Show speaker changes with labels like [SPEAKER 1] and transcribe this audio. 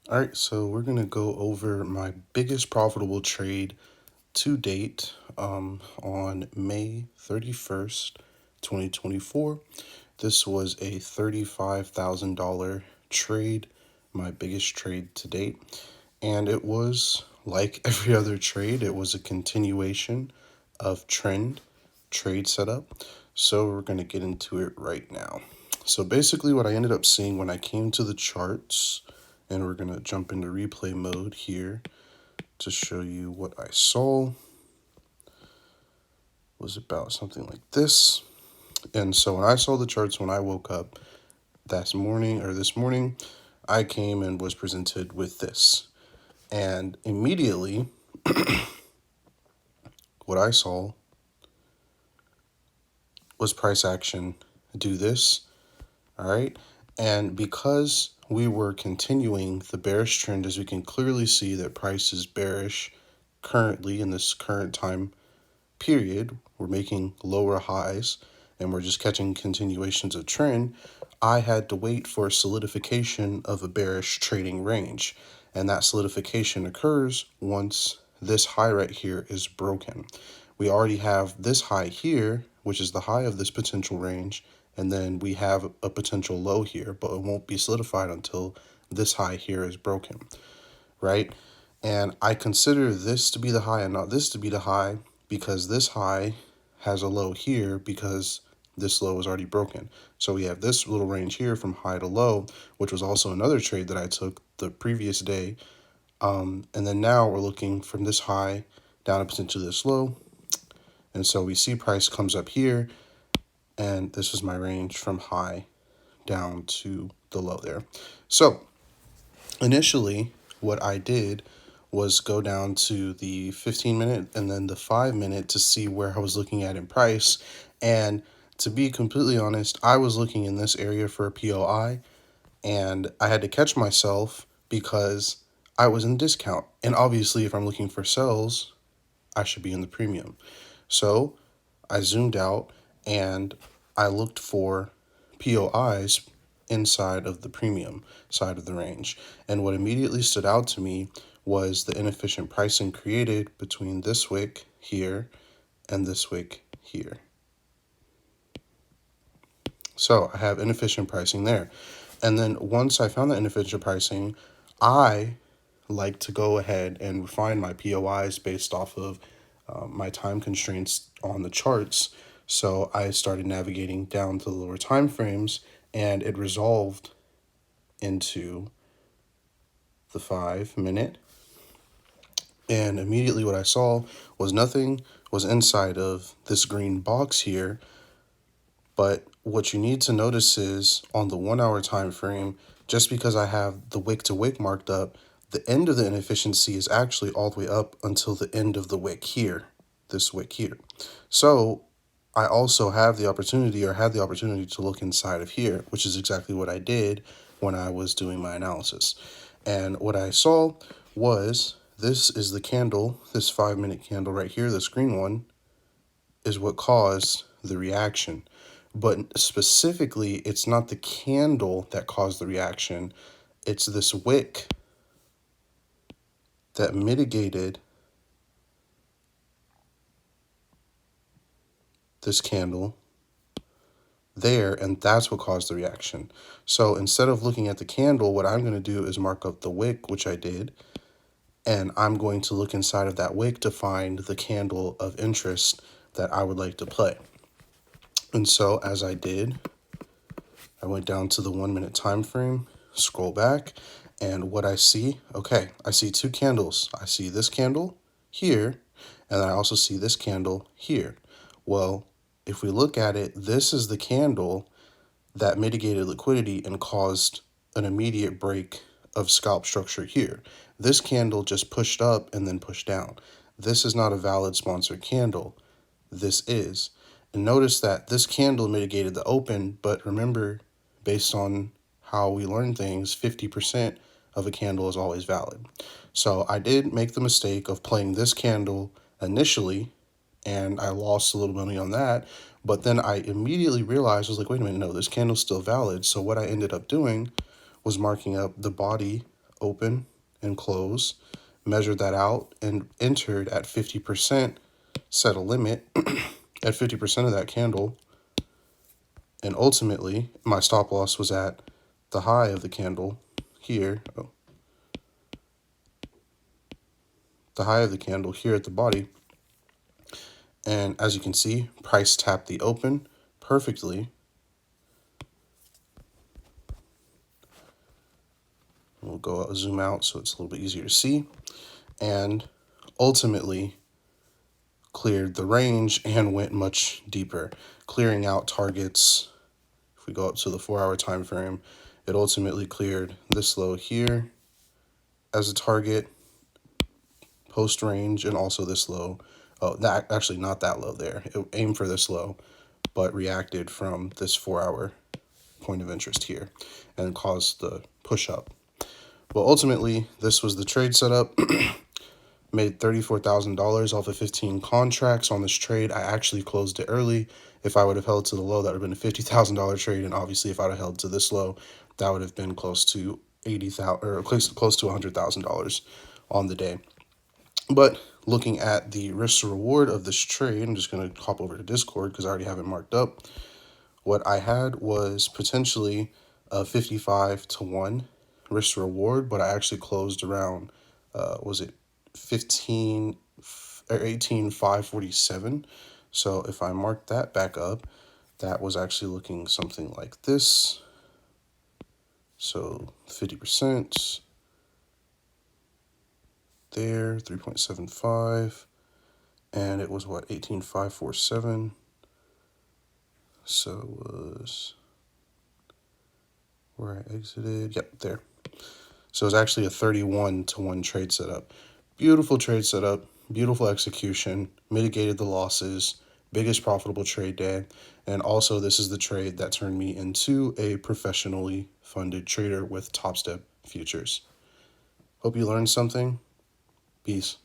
[SPEAKER 1] All right, so we're going to go over my biggest profitable trade to date on May 31st, 2024. This was a $35,000 trade, my biggest trade to date. And it was like every other trade, it was a continuation of trend trade setup. So we're going to get into it right now. So basically what I ended up seeing when I came to the charts, and we're going to jump into replay mode here to show you what I saw, was about something like this. And so when I saw the charts when I woke up this morning, I came and was presented with this. And immediately what I saw was price action do this. All right. And because we were continuing the bearish trend, as we can clearly see that price is bearish currently in this current time period, we're making lower highs and we're just catching continuations of trend. I had to wait for solidification of a bearish trading range. And that solidification occurs once this high right here is broken. We already have this high here, which is the high of this potential range, and then we have a potential low here, but it won't be solidified until this high here is broken, right? And I consider this to be the high and not this to be the high because this high has a low here because this low is already broken. So we have this little range here from high to low, which was also another trade that I took the previous day. And then now we're looking from this high down to potentially this low. And so we see price comes up here, and this is my range from high down to the low there. So initially, what I did was go down to the 15-minute and then the 5-minute to see where I was looking at in price. And to be completely honest, I was looking in this area for a POI, and I had to catch myself because I was in discount. And obviously, if I'm looking for sells, I should be in the premium. So I zoomed out and I looked for POIs inside of the premium side of the range. And what immediately stood out to me was the inefficient pricing created between this wick here and this wick here. So I have inefficient pricing there. And then once I found that inefficient pricing, I like to go ahead and refine my POIs based off of my time constraints on the charts. So I started navigating down to the lower time frames, and it resolved into the 5-minute. And immediately what I saw was nothing was inside of this green box here. But what you need to notice is on the 1-hour time frame, just because I have the wick to wick marked up, the end of the inefficiency is actually all the way up until the end of the wick here, this wick here. So I also have the opportunity, or had the opportunity, to look inside of here, which is exactly what I did when I was doing my analysis. And what I saw was this is the candle, this 5-minute candle right here, this green one, is what caused the reaction. But specifically, it's not the candle that caused the reaction. It's this wick that mitigated this candle there, and that's what caused the reaction. So instead of looking at the candle, what I'm going to do is mark up the wick, which I did, and I'm going to look inside of that wick to find the candle of interest that I would like to play. And so as I did, I went down to the 1-minute time frame, scroll back, and what I see, okay, I see two candles. I see this candle here, and I also see this candle here. Well, if we look at it, this is the candle that mitigated liquidity and caused an immediate break of scalp structure here. This candle just pushed up and then pushed down. This is not a valid sponsored candle. This is. And notice that this candle mitigated the open, but remember, based on how we learn things, 50% of a candle is always valid. So I did make the mistake of playing this candle initially, and I lost a little money on that. But then I immediately realized, I was like, wait a minute, no, this candle's still valid. So what I ended up doing was marking up the body open and close, measured that out, and entered at 50%, set a limit at 50% of that candle, and ultimately my stop loss was at the high of the candle here. The high of the candle here at the body. And as you can see, price tapped the open perfectly. We'll go zoom out so it's a little bit easier to see. And ultimately cleared the range and went much deeper, clearing out targets. If we go up to the 4-hour time frame, it ultimately cleared this low here as a target, post range, and also this low. Oh, that actually not that low there. It aimed for this low, but reacted from this 4-hour point of interest here and caused the push up. Well, ultimately, this was the trade setup. Made $34,000 off of 15 contracts on this trade. I actually closed it early. If I would have held to the low, that would have been a $50,000 trade. And obviously, if I would have held to this low, that would have been close to $80,000 or close to $100,000 on the day. But looking at the risk to reward of this trade, I'm just going to hop over to Discord because I already have it marked up. What I had was potentially a 55 to 1 risk to reward, but I actually closed around, was it 15 or 18,547. So if I mark that back up, that was actually looking something like this. So 50% there, 3.75, and it was what, 18,547. So was where I exited. Yep, there. So it's actually a 31 to 1 trade setup. Beautiful trade setup, beautiful execution, mitigated the losses, biggest profitable trade day. And also this is the trade that turned me into a professionally funded trader with Topstep Futures. Hope you learned something. Peace.